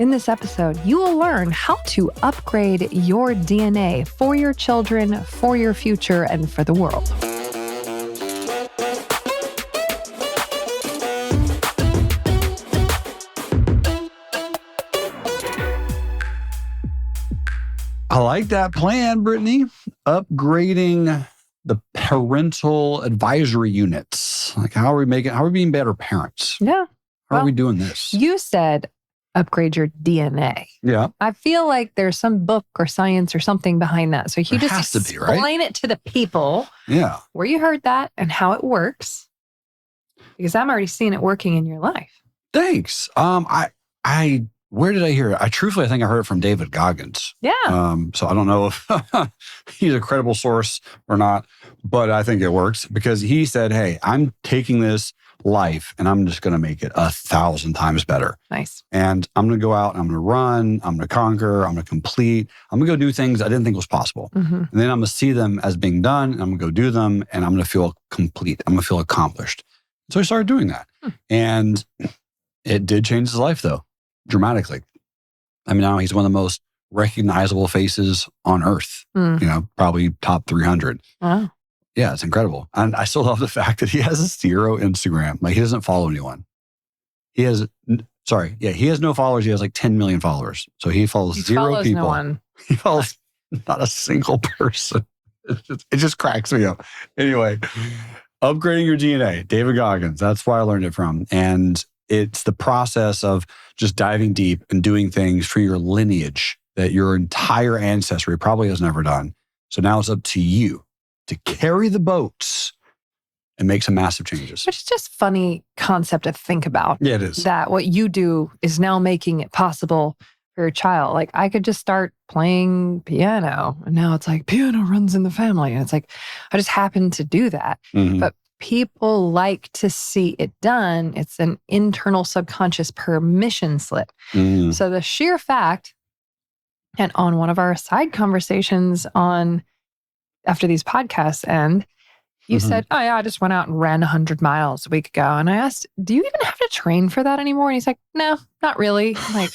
In this episode, you will learn how to upgrade your DNA for your children, for your future, and for the world. I like that plan, Britnie. Upgrading the parental advisory units. Like, how are we being better parents? Yeah. How are we doing this? You said upgrade your DNA. Yeah. I feel like there's some book or science or something behind that. So you There just has to be, right? explain it to the people Yeah. where you heard that and how it works. Because I'm already seeing it working in your life. Thanks. Where did I hear it? I think I heard it from David Goggins. Yeah. So I don't know if he's a credible source or not, but I think it works because he said, hey, I'm taking this life and I'm just going to make it 1,000 times better. Nice. And I'm going to go out and I'm going to run, I'm going to conquer, I'm going to complete, I'm going to go do things I didn't think was possible. Mm-hmm. And then I'm going to see them as being done and I'm going to go do them and I'm going to feel complete. I'm going to feel accomplished. So I started doing that. And it did change his life though, dramatically. I mean, now he's one of the most recognizable faces on earth, probably top 300. Wow. Yeah, it's incredible. And I still love the fact that he has 0 Instagram. Like, he doesn't follow anyone. He has no followers. He has like 10 million followers. So he follows 0 people. No one. He follows not a single person. It just cracks me up. Anyway, upgrading your DNA, David Goggins. That's where I learned it from. And it's the process of just diving deep and doing things for your lineage that your entire ancestry probably has never done. So now it's up to you to carry the boats and make some massive changes. Which is just a funny concept to think about. Yeah, it is. That what you do is now making it possible for your child. Like, I could just start playing piano and now it's like piano runs in the family. And it's like, I just happen to do that. Mm-hmm. But people like to see it done. It's an internal subconscious permission slip. Mm. So the sheer fact, and on one of our side conversations after these podcasts end, you said, oh yeah, I just went out and ran 100 miles a week ago. And I asked, do you even have to train for that anymore? And he's like, no, not really. I'm like,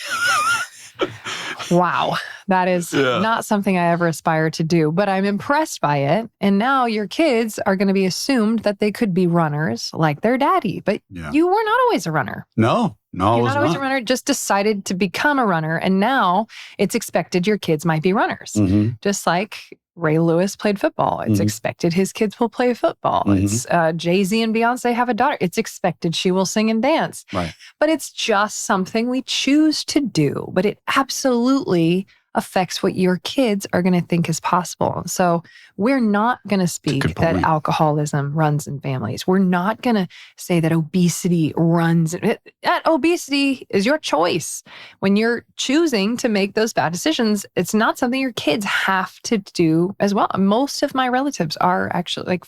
wow, that is not something I ever aspire to do, but I'm impressed by it. And now your kids are going to be assumed that they could be runners like their daddy, but you were not always a runner. No, You're not always a runner, just decided to become a runner. And now it's expected your kids might be runners. Mm-hmm. Just like Ray Lewis played football. It's expected his kids will play football. It's Jay-Z and Beyonce have a daughter. It's expected she will sing and dance. Right. But it's just something we choose to do. But it absolutely affects what your kids are going to think is possible. So we're not going to speak that alcoholism runs in families. We're not going to say that obesity runs. That obesity is your choice. When you're choosing to make those bad decisions, it's not something your kids have to do as well. Most of my relatives are actually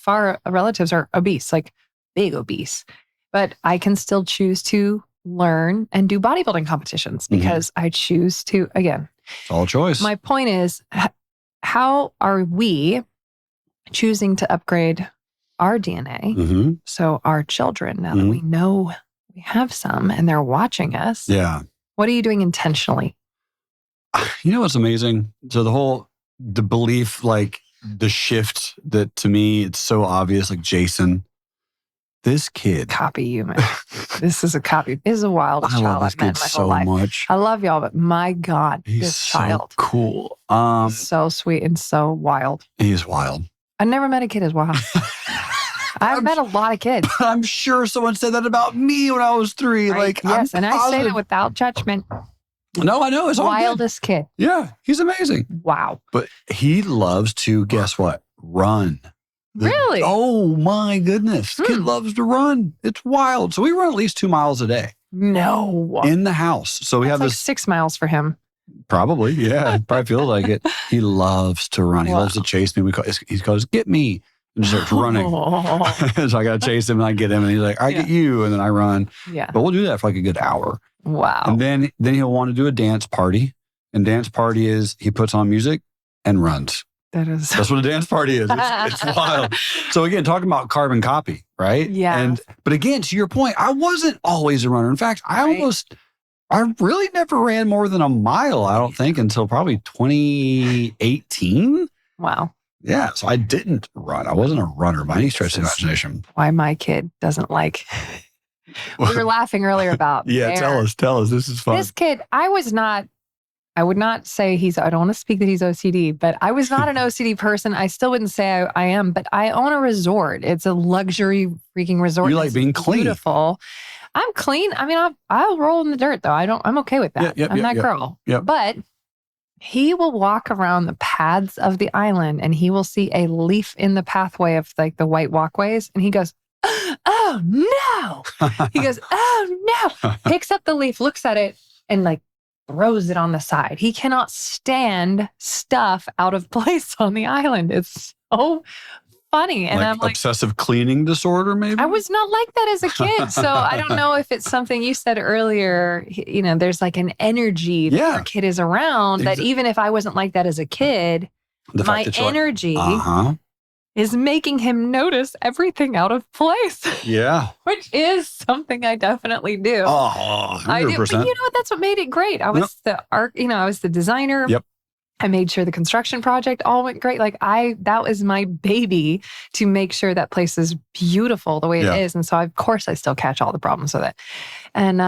relatives are obese, like big obese. But I can still choose to learn and do bodybuilding competitions because I choose to, again, it's all a choice. My point is, how are we choosing to upgrade our DNA so our children, now that we know we have some and they're watching us, what are you doing intentionally? You know what's amazing? So the belief, like the shift that to me, it's so obvious, like Jason, this kid. Copy you, man. This is a copy. This is a wildest child I've met in my whole life. Much. I love y'all, but my God, this child. So cool. He's so sweet and so wild. He's wild. I never met a kid as wild. I've met a lot of kids. I'm sure someone said that about me when I was 3. Like, yes, and I say that without judgment. No, I know. It's all wildest kid. Yeah, he's amazing. Wow. But he loves to, guess what? Run. Really? Oh my goodness. The kid loves to run. It's wild. So we run at least 2 miles a day. No. In the house. So we have like this 6 miles for him. Probably. Yeah. It probably feels like it. He loves to run. He loves to chase me. He goes, get me. And just starts running. So I got to chase him and I get him and he's like, I get you. And then I run. Yeah. But we'll do that for like a good hour. Wow. And then he'll want to do a dance party. And dance party is he puts on music and runs. That's what a dance party is. It's wild. So again, talking about carbon copy, right? Yeah. But again, to your point, I wasn't always a runner. In fact, I I really never ran more than a mile, I don't think, until probably 2018. Wow. Yeah, so I didn't run. I wasn't a runner by any stretch of the imagination. Why my kid doesn't like... We were laughing earlier about... Yeah, tell us. This is fun. This kid, I would not say I don't want to speak that he's OCD, but I was not an OCD person. I still wouldn't say I am, but I own a resort. It's a luxury freaking resort. You like being clean. Beautiful. I'm clean. I mean, I'll roll in the dirt though. I'm okay with that. I'm that girl. Yep. But he will walk around the paths of the island and he will see a leaf in the pathway of like the white walkways. And he goes, oh no. He goes, oh no. Picks up the leaf, looks at it and like throws it on the side. He cannot stand stuff out of place on the island. It's so funny. And I'm like, obsessive cleaning disorder, maybe? I was not like that as a kid. So I don't know if it's something you said earlier, there's like an energy that your kid is around that even if I wasn't like that as a kid, my energy is making him notice everything out of place. Yeah. Which is something I definitely do. Oh, 100%. I do. But you know what? That's what made it great. I was I was the designer. Yep. I made sure the construction project all went great. Like that was my baby to make sure that place is beautiful the way it is. And so of course I still catch all the problems with it. And,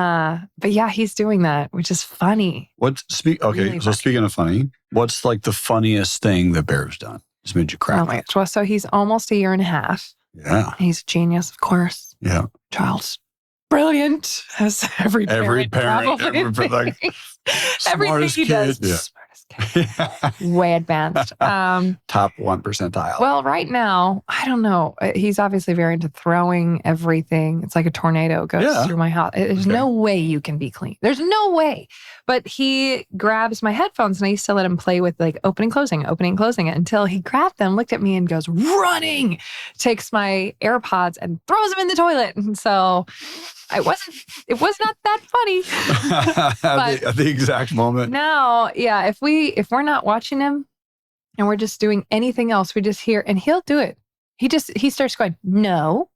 but yeah, he's doing that, which is funny. Speaking of funny, what's like the funniest thing that Bear's done? Just made you crack. Oh my gosh. Well, so he's almost a year and a half. Yeah. He's a genius, of course. Yeah. Child's brilliant, as every parent everything he does. Yeah. Way advanced. Top 1%. Well, right now, I don't know. He's obviously very into throwing everything. It's like a tornado goes through my house. There's no way you can be clean. There's no way. But he grabs my headphones and I used to let him play with like opening, closing it until he grabbed them, looked at me and goes, running, takes my AirPods and throws them in the toilet. And so it was not that funny. At the exact moment. Now, if we're not watching him and we're just doing anything else, we just hear, and he'll do it. He starts going, no.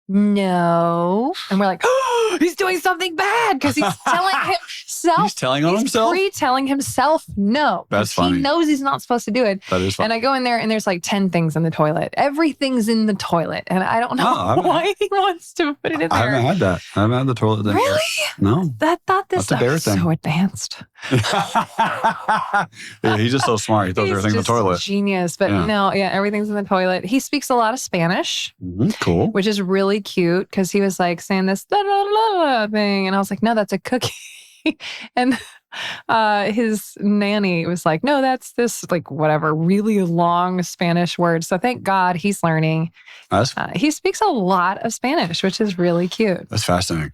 And we're like, oh, he's doing something bad because he's telling himself. He's telling on himself? Telling himself no. That's funny. He knows he's not supposed to do it. That is funny. And I go in there and there's like 10 things in the toilet. Everything's in the toilet. And I don't know why he wants to put it in there. I haven't had that. I haven't had the toilet thing. Really? No. I thought this stuff was so advanced. Yeah, he's just so smart. He throws everything in the toilet. Genius. But everything's in the toilet. He speaks a lot of Spanish. Cool. Which is really cute because he was like saying this thing. And I was like, no, that's a cookie. And his nanny was like, no, that's this like whatever really long Spanish word. So thank God he's learning. He speaks a lot of Spanish, which is really cute. That's fascinating.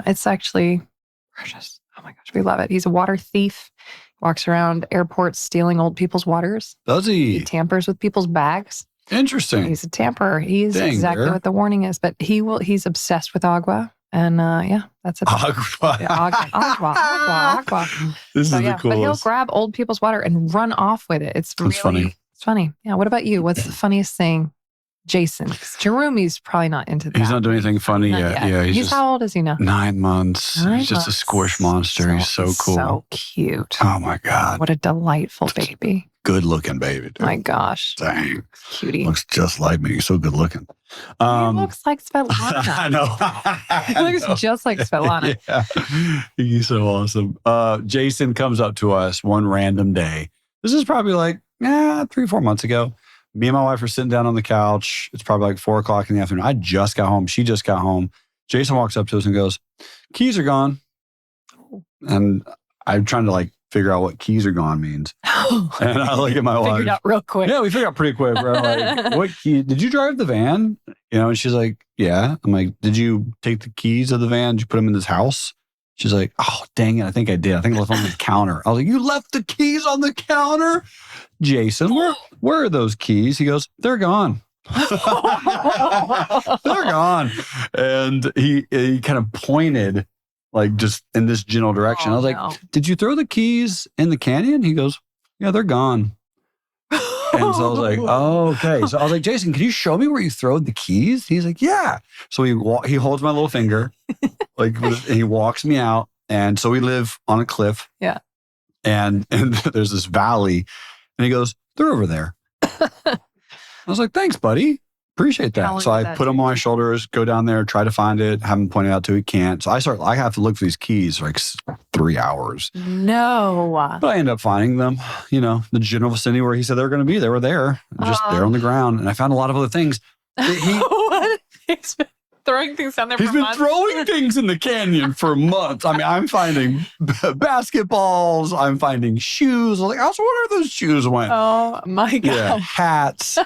It's actually precious. Oh my gosh, we love it. He's a water thief. Walks around airports stealing old people's waters. Does he? He tampers with people's bags. Interesting. He's a tamperer. He's exactly what the warning is. But he's obsessed with agua. And that's it. Agua. Agua. This is the coolest. But he'll grab old people's water and run off with it. It's funny. It's funny. Yeah. What about you? What's the funniest thing? Jason. Jeremy's probably not into that. He's not doing anything funny yet. Yeah. He's how old is he now? 9 months. He's just a squish monster. He's so cool. So cute. Oh my God. What a delightful baby. Good looking baby, dude. My gosh. Dang. Cutie. Looks just like me. He's so good looking. He looks like Svetlana. I know. He looks just like Svetlana. Yeah. He's so awesome. Jason comes up to us one random day. This is probably like 3-4 months ago. Me and my wife are sitting down on the couch. It's probably like 4 o'clock in the afternoon. I just got home. She just got home. Jason walks up to us and goes, keys are gone. And I'm trying to like figure out what keys are gone means. And I look at my wife. Figured out real quick. Yeah, we figured out pretty quick. We're like, what key? Did you drive the van? And she's like, yeah. I'm like, did you take the keys of the van? Did you put them in this house? She's like, oh, dang it. I think I did. I think I left them on the counter. I was like, you left the keys on the counter? Jason, where are those keys? He goes, they're gone. They're gone. And he kind of pointed like just in this general direction. I was like, did you throw the keys in the canyon? He goes, yeah, they're gone. And so I was like, oh, okay. So I was like, Jason, can you show me where you throw the keys? He's like, yeah. So he holds my little finger, and he walks me out. And so we live on a cliff. Yeah. And there's this valley. And he goes, they're over there. I was like, thanks, buddy. Appreciate that. So I put him on my shoulders, go down there, try to find it, have him pointed out to, he can't. So I have to look for these keys for like 3 hours. No. But I end up finding them, the general vicinity where he said they were going to be. They were there, just there on the ground. And I found a lot of other things. What? He's been throwing things down there for months. He's been throwing things in the canyon for months. I mean, I'm finding basketballs. I'm finding shoes. I'm like, I was wondering where those shoes went. Oh, my God. Yeah, hats,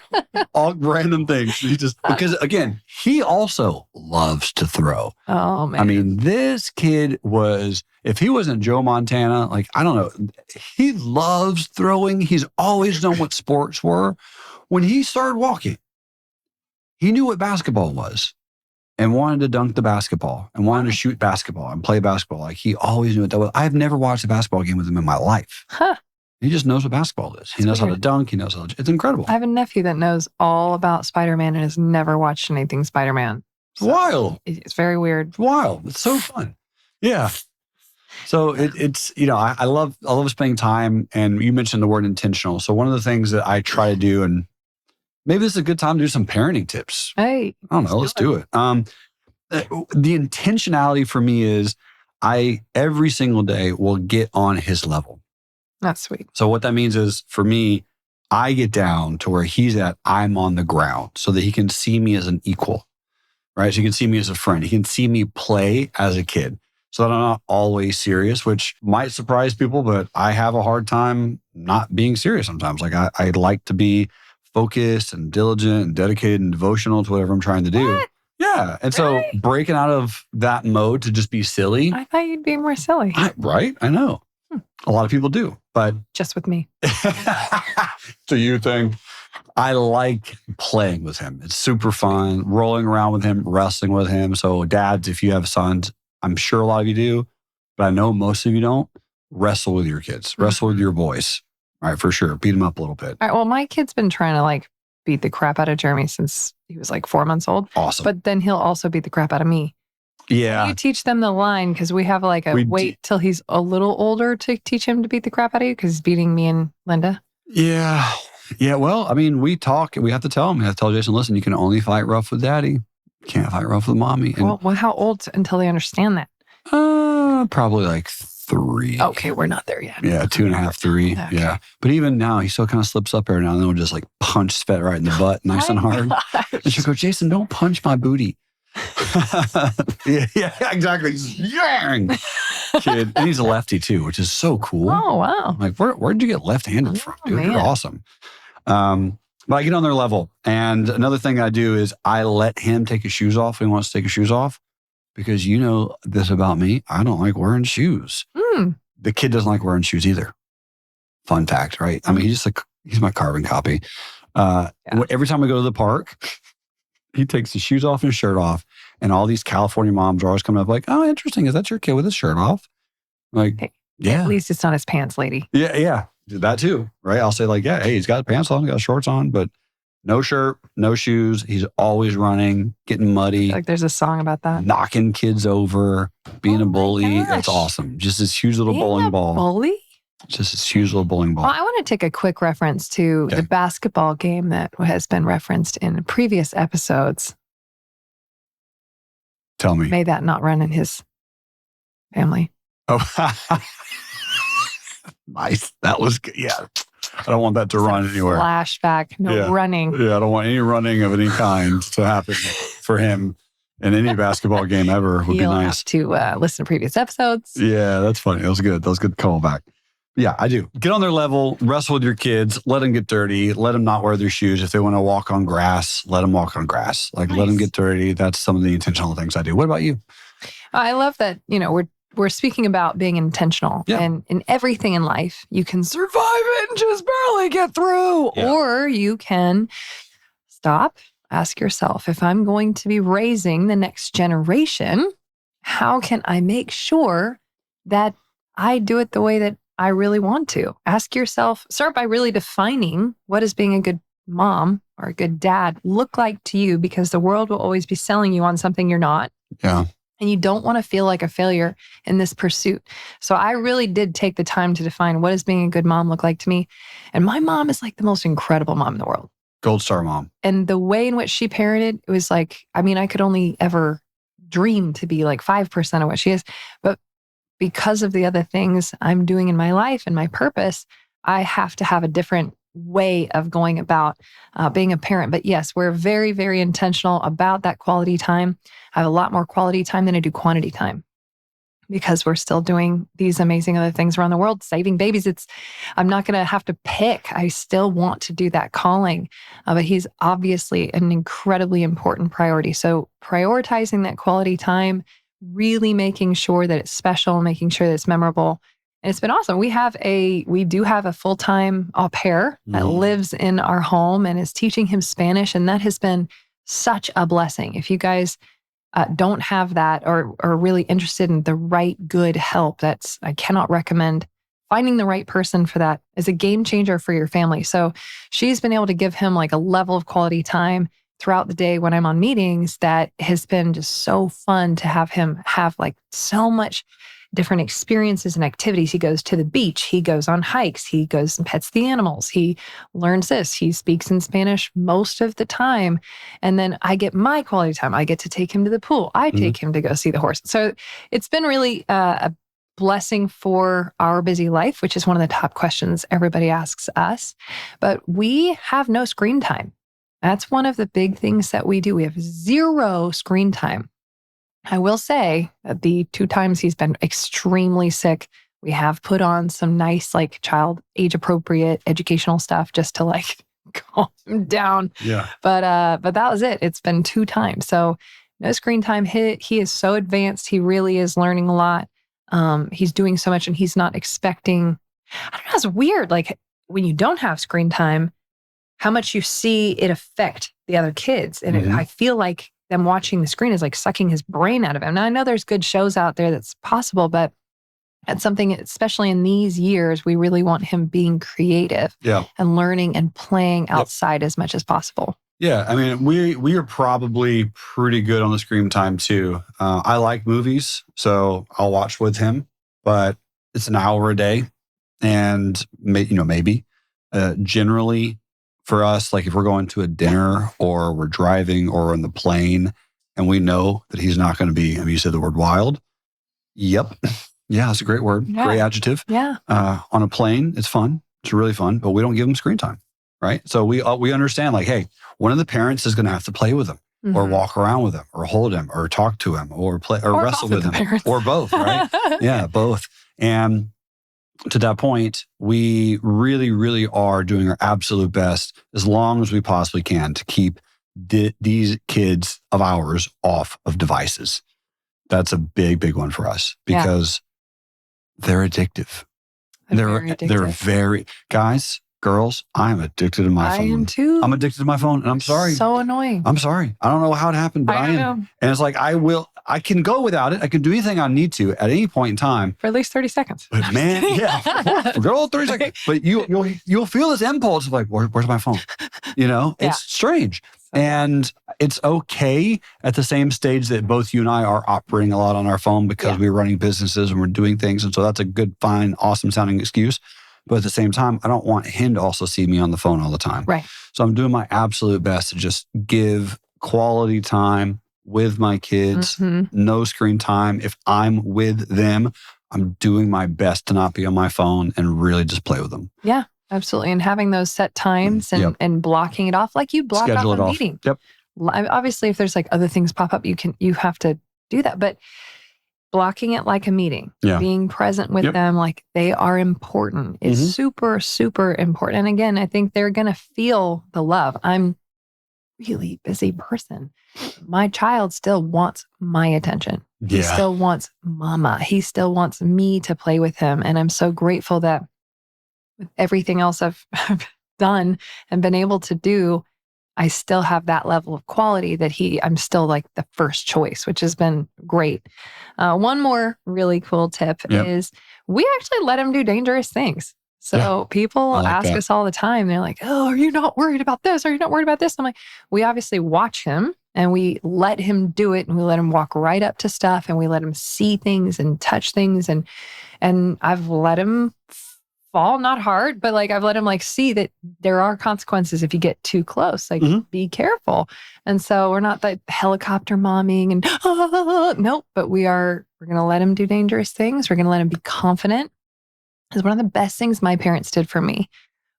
all random things. Because again, he also loves to throw. Oh, man. I mean, this kid if he wasn't Joe Montana, like, I don't know, he loves throwing. He's always known what sports were. When he started walking, he knew what basketball was. And wanted to dunk the basketball and wanted to shoot basketball and play basketball. Like, he always knew what that was. I've never watched a basketball game with him in my life. Huh. He just knows what basketball is. He knows how to dunk. He knows it's incredible. I have a nephew that knows all about Spider-Man and has never watched anything Spider-Man. So wild. It's very weird. It's wild. It's so fun. Yeah. So it's, I love spending time. And you mentioned the word intentional. So one of the things that I try to do, and maybe this is a good time to do some parenting tips. Hey. I don't know. Let's do it. The intentionality for me is I every single day will get on his level. That's sweet. So what that means is, for me, I get down to where he's at, I'm on the ground so that he can see me as an equal, right? So he can see me as a friend. He can see me play as a kid so that I'm not always serious, which might surprise people, but I have a hard time not being serious sometimes. Like I like to be focused and diligent and dedicated and devotional to whatever I'm trying to do. What? Yeah. And so breaking out of that mode to just be silly. I thought you'd be more silly. Right? I know. A lot of people do, but. Just with me. It's a you thing. I like playing with him. It's super fun, rolling around with him, wrestling with him. So dads, if you have sons, I'm sure a lot of you do, but I know most of you don't. Wrestle with your kids. Wrestle with your boys. All right, for sure. Beat him up a little bit. All right, well, my kid's been trying to beat the crap out of Jerremy since he was 4 months old. Awesome. But then he'll also beat the crap out of me. Yeah. You teach them the line, because we have wait till he's a little older to teach him to beat the crap out of you, because he's beating me and Linda. Yeah. Yeah. Well, I mean, we talk and we have to tell him. We have to tell Jason, listen, you can only fight rough with daddy. You can't fight rough with mommy. And, well, how old until they understand that? Probably 3. Okay, we're not there yet. Yeah, 2.5, 3. Okay. Yeah. But even now, he still kind of slips up every now and then. We'll just punch Svet right in the butt, nice and hard. And she'll go, Jason, don't punch my booty. yeah, exactly. Yang! Kid. And he's a lefty too, which is so cool. Oh, wow. I'm like, where'd you get left-handed from, dude? Man. You're awesome. But I get on their level. And another thing I do is I let him take his shoes off when he wants to take his shoes off. Because you know this about me, I don't like wearing shoes. The kid doesn't like wearing shoes either. Fun fact, right? I mean, he's my carbon copy. Every time we go to the park, he takes his shoes off and his shirt off. And all these California moms are always coming up like, oh, interesting. Is that your kid with his shirt off? I'm like, hey, yeah. At least it's not his pants, lady. Yeah. That too, right? I'll say hey, he's got pants on, got shorts on, but no shirt, no shoes. He's always running, getting muddy. There's a song about that. Knocking kids over, being a bully. That's awesome. Just this huge little bowling ball. Bully? Just this huge little bowling ball. Well, I want to take a quick reference to the basketball game that has been referenced in previous episodes. Tell me. May that not run in his family. Oh, nice. That was good. Yeah. I don't want that to run anywhere. Flashback, no running. Yeah, I don't want any running of any kind to happen for him in any basketball game ever. Would be nice. You'll have to listen to previous episodes. Yeah, that's funny. That was good. That was a good callback. Yeah, I do. Get on their level, wrestle with your kids, let them get dirty, let them not wear their shoes. If they want to walk on grass, let them walk on grass. Let them get dirty. That's some of the intentional things I do. What about you? I love that, we're speaking about being intentional. Yeah. And in everything in life, you can survive it and just barely get through. Yeah. Or you can stop, ask yourself, if I'm going to be raising the next generation, how can I make sure that I do it the way that I really want to? Ask yourself, start by really defining what does being a good mom or a good dad look like to you, because the world will always be selling you on something you're not. Yeah. And you don't want to feel like a failure in this pursuit. So I really did take the time to define what does being a good mom look like to me. And my mom is like the most incredible mom in the world. Gold star mom. And the way in which she parented, it was like, I mean, I could only ever dream to be like 5% of what she is. But because of the other things I'm doing in my life and my purpose, I have to have a different way of going about being a parent. But yes, we're very, very intentional about that quality time. I have a lot more quality time than I do quantity time because we're still doing these amazing other things around the world, saving babies. I'm not going to have to pick. I still want to do that calling, but he's obviously an incredibly important priority. So prioritizing that quality time, really making sure that it's special, making sure that it's memorable. And it's been awesome. We do have a full-time au pair that lives in our home and is teaching him Spanish. And that has been such a blessing. If you guys don't have that or are really interested in the right, good help, I cannot recommend. Finding the right person for that is a game changer for your family. So she's been able to give him like a level of quality time throughout the day when I'm on meetings that has been just so fun to have him have like so much different experiences and activities. He goes to the beach, he goes on hikes, he goes and pets the animals, he learns this, he speaks in Spanish most of the time. And then I get my quality time. I get to take him to the pool. I take him to go see the horse. So it's been really a blessing for our busy life, which is one of the top questions everybody asks us. But we have no screen time. That's one of the big things that we do. We have zero screen time. I will say that the 2 times he's been extremely sick, we have put on some nice, like child age appropriate educational stuff just to like calm him down. Yeah. But that was it. It's been 2 times. So no screen time. He is so advanced. He really is learning a lot. He's doing so much and he's not expecting, I don't know, it's weird. Like when you don't have screen time, how much you see it affect the other kids. And I feel like them watching the screen is like sucking his brain out of him. Now, I know there's good shows out there that's possible, but that's something, especially in these years, we really want him being creative and learning and playing outside as much as possible. Yeah. I mean, we are probably pretty good on the screen time too. I like movies, so I'll watch with him, but it's an hour a day. And maybe generally, for us, like if we're going to a dinner or we're driving or on the plane and we know that he's not going to be, you said the word wild. Yep. Yeah, that's a great word. Yeah. Great adjective. Yeah. On a plane, it's fun. It's really fun, but we don't give him screen time. Right. So we understand like, hey, one of the parents is going to have to play with him or walk around with him or hold him or talk to him or play or wrestle with him or both. Right. Yeah, both. And to that point, we really, really are doing our absolute best as long as we possibly can to keep these kids of ours off of devices. That's a big, big one for us because they're addictive. They're very, guys, girls, I'm addicted to my phone. I am too. I'm addicted to my phone and I'm sorry. So annoying. I'm sorry. I don't know how it happened, but I am. Know. And it's like, I can go without it. I can do anything I need to at any point in time. For at least 30 seconds. But man, good old 30 seconds. But you'll feel this impulse of like, where's my phone? It's strange. And it's okay at the same stage that both you and I are operating a lot on our phone because we're running businesses and we're doing things. And so that's a good, fine, awesome sounding excuse. But at the same time, I don't want him to also see me on the phone all the time. Right. So I'm doing my absolute best to just give quality time with my kids, no screen time. If I'm with them, I'm doing my best to not be on my phone and really just play with them. Yeah, absolutely. And having those set times and blocking it off like you block Schedule off a meeting. Yep. Obviously, if there's like other things pop up, you have to do that. But blocking it like a meeting, being present with them like they are important is super, super important. And again, I think they're going to feel the love. I'm really busy person. My child still wants my attention. He still wants mama. He still wants me to play with him. And I'm so grateful that with everything else I've done and been able to do, I still have that level of quality that I'm still like the first choice, which has been great. One more really cool tip is we actually let him do dangerous things. So people ask us all the time, they're like, oh, are you not worried about this? Are you not worried about this? I'm like, we obviously watch him And we let him do it, and we let him walk right up to stuff, and we let him see things and touch things. And I've let him fall, not hard, but like I've let him like see that there are consequences if you get too close. Like be careful. And so we're not that helicopter momming and nope, but we're going to let him do dangerous things. We're going to let him be confident. Because one of the best things my parents did for me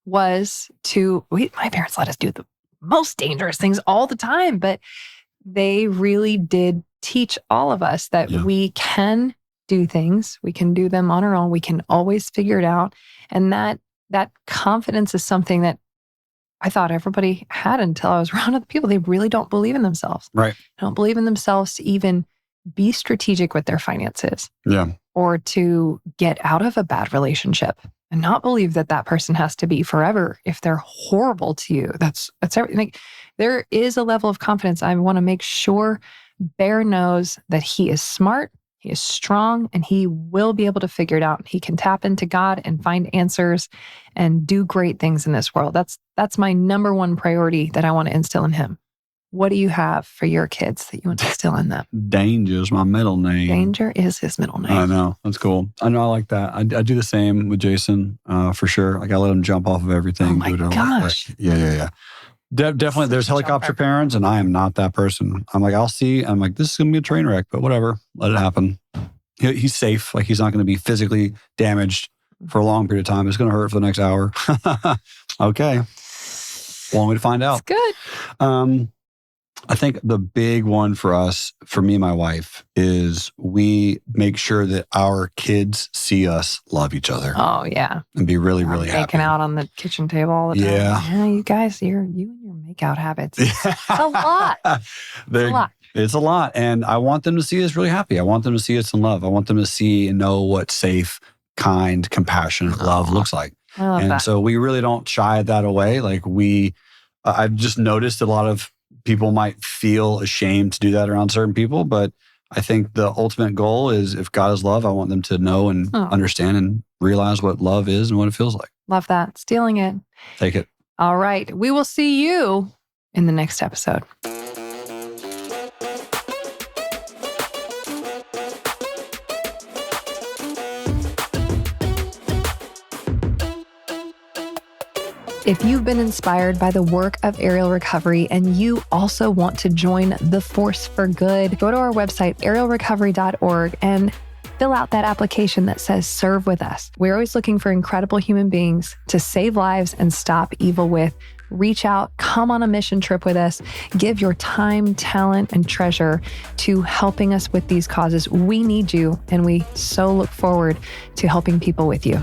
was my parents let us do the most dangerous things all the time, but they really did teach all of us that we can do things. We can do them on our own. We can always figure it out. And that confidence is something that I thought everybody had until I was around other people. They really don't believe in themselves. Right. They don't believe in themselves to even be strategic with their finances. Yeah. Or to get out of a bad relationship and not believe that that person has to be forever if they're horrible to you. That's everything. Like, there is a level of confidence. I want to make sure Bear knows that he is smart, he is strong, and he will be able to figure it out. He can tap into God and find answers and do great things in this world. That's my number one priority that I want to instill in him. What do you have for your kids that you want to instill in them? Danger is my middle name. Danger is his middle name. I know. That's cool. I know. I like that. I do the same with Jason, for sure. Like, I let him jump off of everything. Oh my gosh. Yeah. Definitely. There's helicopter parents, and I am not that person. I'm like, I'll see. I'm like, this is going to be a train wreck, but whatever. Let it happen. He's safe. Like, he's not going to be physically damaged for a long period of time. It's going to hurt for the next hour. Okay. Want me to find out? It's good. I think the big one for us, for me and my wife, is we make sure that our kids see us love each other. Oh, yeah. And be really, really happy. Making out on the kitchen table all the time. Yeah. You guys, you and your makeout habits. It's a lot. It's a lot. And I want them to see us really happy. I want them to see us in love. I want them to see and know what safe, kind, compassionate love looks like. I love that. So we really don't shy that away. Like, I've just noticed a lot of people might feel ashamed to do that around certain people, but I think the ultimate goal is, if God is love, I want them to know and understand and realize what love is and what it feels like. Love that. Stealing it. Take it. All right. We will see you in the next episode. If you've been inspired by the work of Aerial Recovery and you also want to join the force for good, go to our website, aerialrecovery.org, and fill out that application that says serve with us. We're always looking for incredible human beings to save lives and stop evil with. Reach out, come on a mission trip with us, give your time, talent, and treasure to helping us with these causes. We need you, and we so look forward to helping people with you.